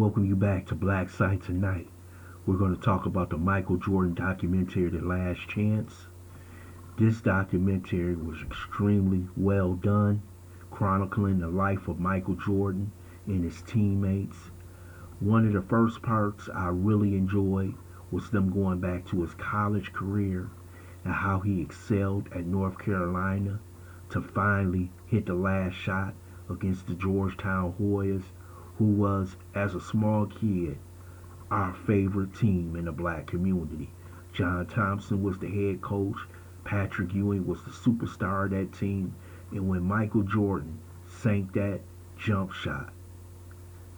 welcome you back to Black Site tonight. We're going to talk about the Michael Jordan documentary, The Last Chance. This documentary was extremely well done, chronicling the life of Michael Jordan and his teammates. One of the first parts I really enjoyed was them going back to his college career and how he excelled at North Carolina to finally hit the last shot against the Georgetown Hoyas, who was, as a small kid, our favorite team in the black community. John Thompson was the head coach, Patrick Ewing was the superstar of that team, and when Michael Jordan sank that jump shot,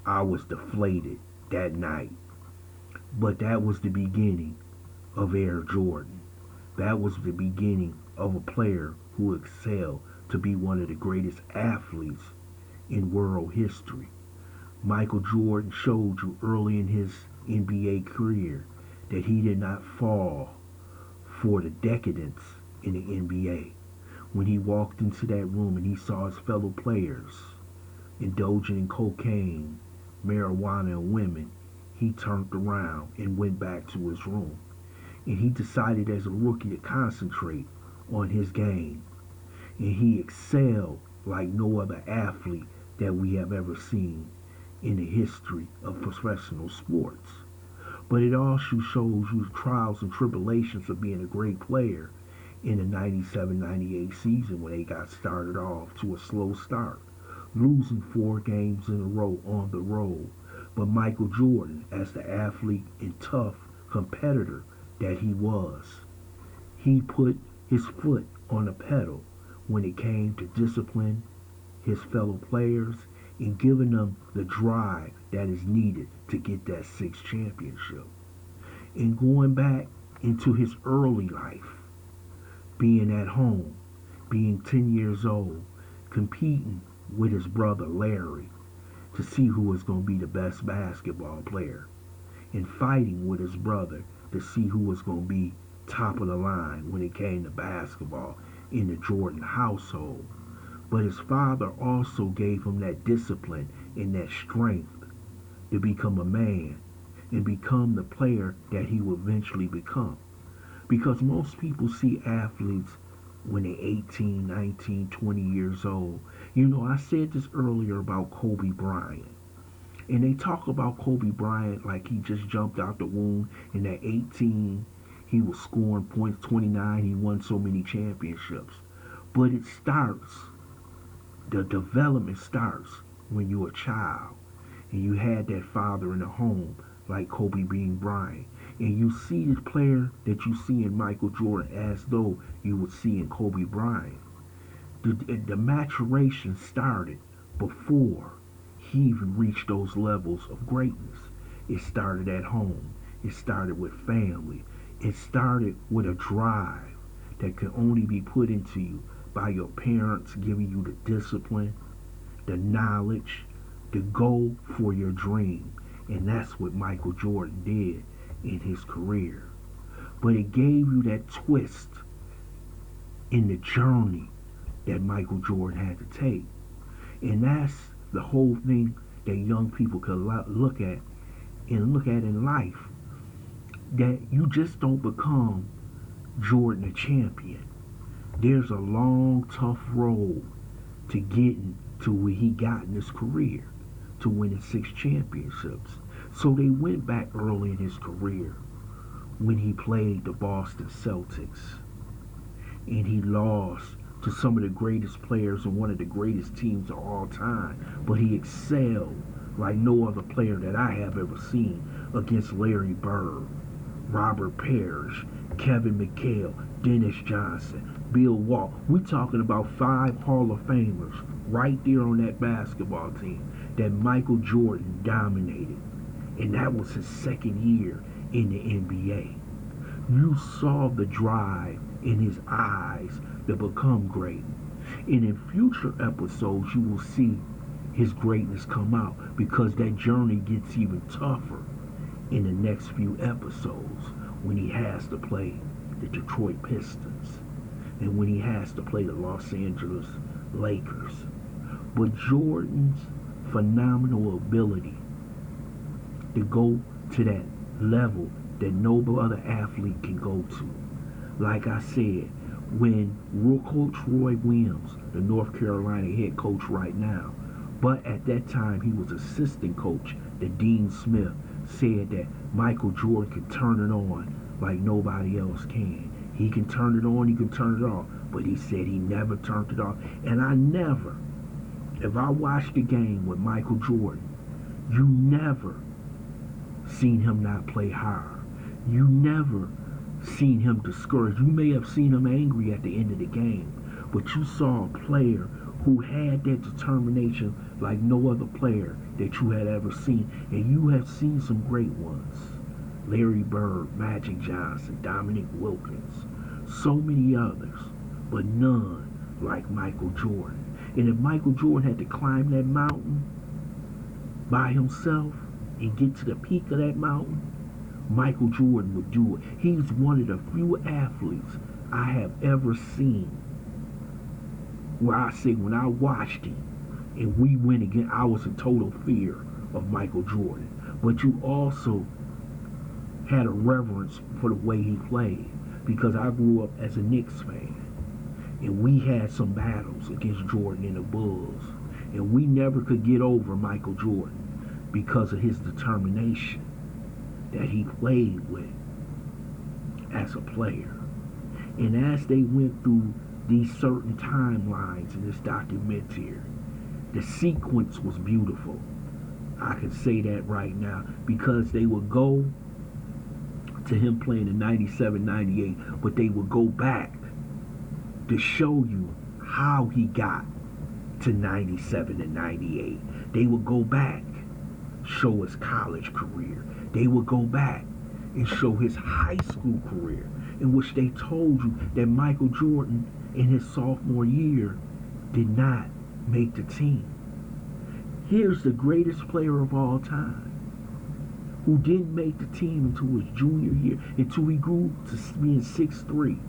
I was deflated that night. But that was the beginning of Air Jordan. That was the beginning of a player who excelled to be one of the greatest athletes in world history. Michael Jordan showed you early in his NBA career that he did not fall for the decadence in the NBA. When he walked into that room and he saw his fellow players indulging in cocaine, marijuana, and women, he turned around and went back to his room. And he decided as a rookie to concentrate on his game. And he excelled like no other athlete that we have ever seen in the history of professional sports. But it also shows you the trials and tribulations of being a great player in the 97-98 season when they got started off to a slow start, losing 4 games in a row on the road. But Michael Jordan, as the athlete and tough competitor that he was, he put his foot on the pedal when it came to discipline his fellow players and giving them the drive that is needed to get that sixth championship. And going back into his early life, being at home, being 10 years old, competing with his brother Larry to see who was going to be the best basketball player, and fighting with his brother to see who was going to be top of the line when it came to basketball in the Jordan household. But his father also gave him that discipline and that strength to become a man and become the player that he will eventually become. Because most people see athletes when they're 18, 19, 20 years old. You know, I said this earlier about Kobe Bryant. And they talk about Kobe Bryant like he just jumped out the womb and at 18 he was scoring points, 29, he won so many championships. But it starts, the development starts when you're a child and you had that father in the home like Kobe being Bryant. And you see the player that you see in Michael Jordan as though you would see in Kobe Bryant. The maturation started before he even reached those levels of greatness. It started at home. It started with family. It started with a drive that can only be put into you by your parents giving you the discipline, the knowledge, to go for your dream. And that's what Michael Jordan did in his career. But it gave you that twist in the journey that Michael Jordan had to take. And that's the whole thing that young people could look at and look at in life. That you just don't become Jordan a champion. There's a long, tough road to getting to where he got in his career, to winning 6 championships. So they went back early in his career when he played the Boston Celtics and he lost to some of the greatest players and one of the greatest teams of all time. But he excelled like no other player that I have ever seen against Larry Bird, Robert Parrish, Kevin McHale, Dennis Johnson, Bill Walton. We're talking about 5 Hall of Famers right there on that basketball team that Michael Jordan dominated. And that was his second year in the NBA. You saw the drive in his eyes to become great. And in future episodes, you will see his greatness come out because that journey gets even tougher in the next few episodes when he has to play the Detroit Pistons and when he has to play the Los Angeles Lakers. But Jordan's phenomenal ability to go to that level that no other athlete can go to. Like I said, when Coach Roy Williams, the North Carolina head coach right now, but at that time he was assistant coach, the Dean Smith, said that Michael Jordan could turn it on like nobody else can. He can turn it on, he can turn it off, but he said he never turned it off. And I never, if I watched the game with Michael Jordan, you never seen him not play hard. You never seen him discouraged. You may have seen him angry at the end of the game, but you saw a player who had that determination like no other player that you had ever seen. And you have seen some great ones. Larry Bird, Magic Johnson, Dominique Wilkins, so many others, but none like Michael Jordan. And if Michael Jordan had to climb that mountain by himself and get to the peak of that mountain, Michael Jordan would do it. He's one of the few athletes I have ever seen where I say when I watched him and we went again, I was in total fear of Michael Jordan. But you also had a reverence for the way he played, because I grew up as a Knicks fan and we had some battles against Jordan and the Bulls, and we never could get over Michael Jordan because of his determination that he played with as a player. And as they went through these certain timelines in this documentary, the sequence was beautiful. I can say that right now, because they would go to him playing in 97, 98, but they would go back to show you how he got to 97 and 98. They would go back, show his college career. They would go back and show his high school career, in which they told you that Michael Jordan in his sophomore year did not make the team. Here's the greatest player of all time who didn't make the team until his junior year, until he grew to being 6'3",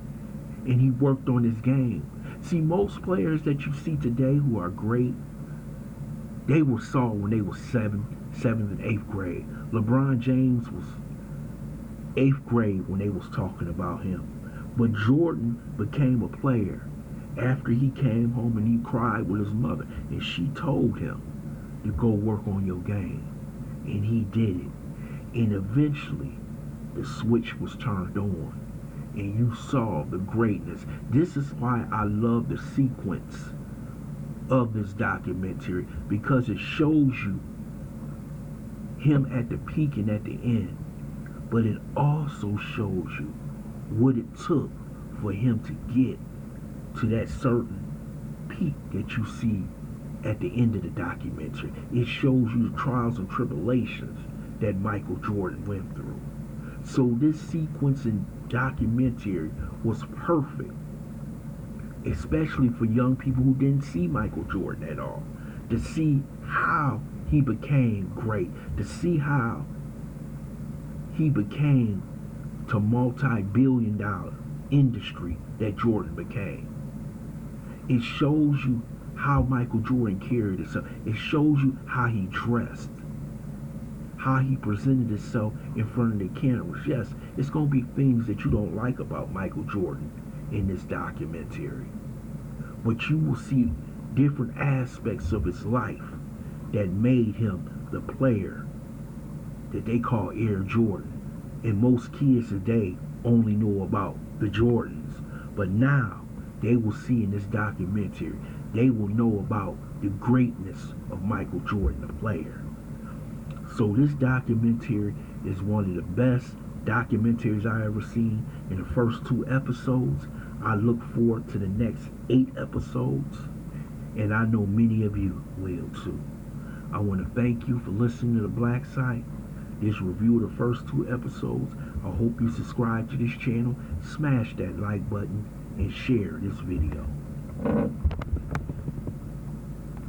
and he worked on his game. See, most players that you see today who are great, they were saw when they were 7th and 8th grade. LeBron James was 8th grade when they was talking about him. But Jordan became a player after he came home and he cried with his mother, and she told him to go work on your game. And he did it. And eventually, the switch was turned on, and you saw the greatness. This is why I love the sequence of this documentary, because it shows you him at the peak and at the end, but it also shows you what it took for him to get to that certain peak that you see at the end of the documentary. It shows you the trials and tribulations that Michael Jordan went through. So this sequence in documentary was perfect, especially for young people who didn't see Michael Jordan at all, to see how he became great, to see how he became to multi-billion-dollar industry that Jordan became. It shows you how Michael Jordan carried himself. It shows you how he dressed, how he presented himself in front of the cameras. Yes, it's going to be things that you don't like about Michael Jordan in this documentary, but you will see different aspects of his life that made him the player that they call Air Jordan. And most kids today only know about the Jordans, but now they will see in this documentary, they will know about the greatness of Michael Jordan, the player. So this documentary is one of the best documentaries I ever seen. In the first 2 episodes, I look forward to the next 8 episodes, and I know many of you will too. I want to thank you for listening to The Black Site. This review of the first 2 episodes. I hope you subscribe to this channel, smash that like button, and share this video.